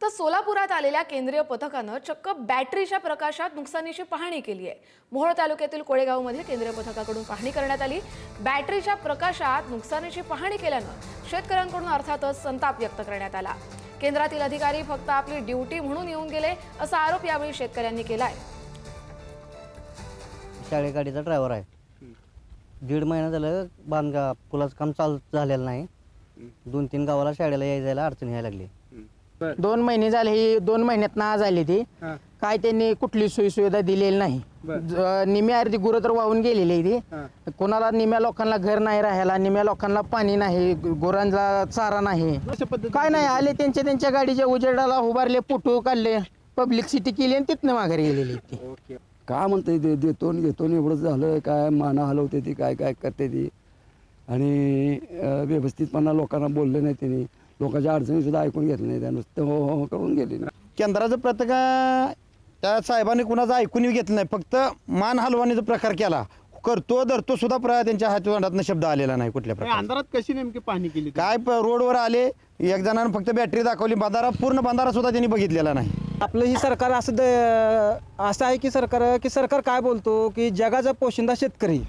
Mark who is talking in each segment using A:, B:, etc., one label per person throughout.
A: तर सोलापुरात आलेल्या केंद्रीय पथकानं चक्क बॅटरीच्या प्रकाशात नुकसानीची पाहणी केली आहे। मोहोळ तालुक्यातील कोळेगावमध्ये केंद्रीय पथकाकडून पाहणी करण्यात आली। बॅटरीच्या प्रकाशात नुकसानीची पाहणी केल्यानं शेतकऱ्यांकडून अर्थातच संताप व्यक्त करण्यात आला। केंद्रातील अधिकारी फक्त आपली ड्युटी म्हणून येऊन गेले असा आरोप यावेळी शेतकऱ्यांनी केलाय।
B: शाळे गाडीचा ड्रायव्हर आहे। 1.5 महिना झालं बांधकाम पुलाचं काम चालू झालेलं नाही। 2-3 गावाला शाळेला यायला अडचण यायला लागली।
C: 2 महिने झाले, ही 2 महिन्यात आज आली ती काय त्यांनी कुठली सोयी सुविधा दिलेली नाही। निम्या अर्धी गुरं तर वाहून गेलेली ती, कोणाला निम्या लोकांना घर नाही राहायला, निम्या लोकांना पाणी नाही, गुरांना चारा नाही, काय नाही। आले त्यांच्या गाडीच्या उजेडाला उभारले, फोटो काढले, पब्लिसिटी केली आणि तिथनं माघारी गेलेली ती।
D: का म्हणते ते देतो घेतो एवढं झालं काय, माना हलवते ती काय काय करते ती, आणि व्यवस्थितपणा लोकांना बोलले नाही त्यांनी, लोकांच्या अडचणी सुद्धा ऐकून घेतल्या नाही, त्या नुसतं हो हो करून गेली।
E: केंद्राचं पथक त्या साहेबांनी कुणाचं ऐकून घेतलं नाही, फक्त मान हलवण्याचा प्रकार केला, करतो धरतो सुद्धा त्यांच्या हातोंडातनं शब्द आलेला नाही कुठल्या प्रकारे।
F: अंधारात कशी नेमकी पाहणी केली?
E: काय रोडवर आले, एक जणांना फक्त बॅटरी दाखवली, पूर्ण बंधारा सुद्धा त्यांनी बघितलेला नाही।
C: आपलं ही सरकार असं आहे की सरकार काय बोलतो की जगाचा पोशिंदा शेतकरी,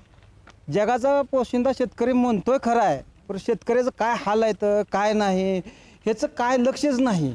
C: जगाचा पोशिंदा शेतकरी म्हणतोय खरं आहे, पण शेतकऱ्याचं काय हाल आहे तर काय नाही ह्याचं काय लक्षच नाही।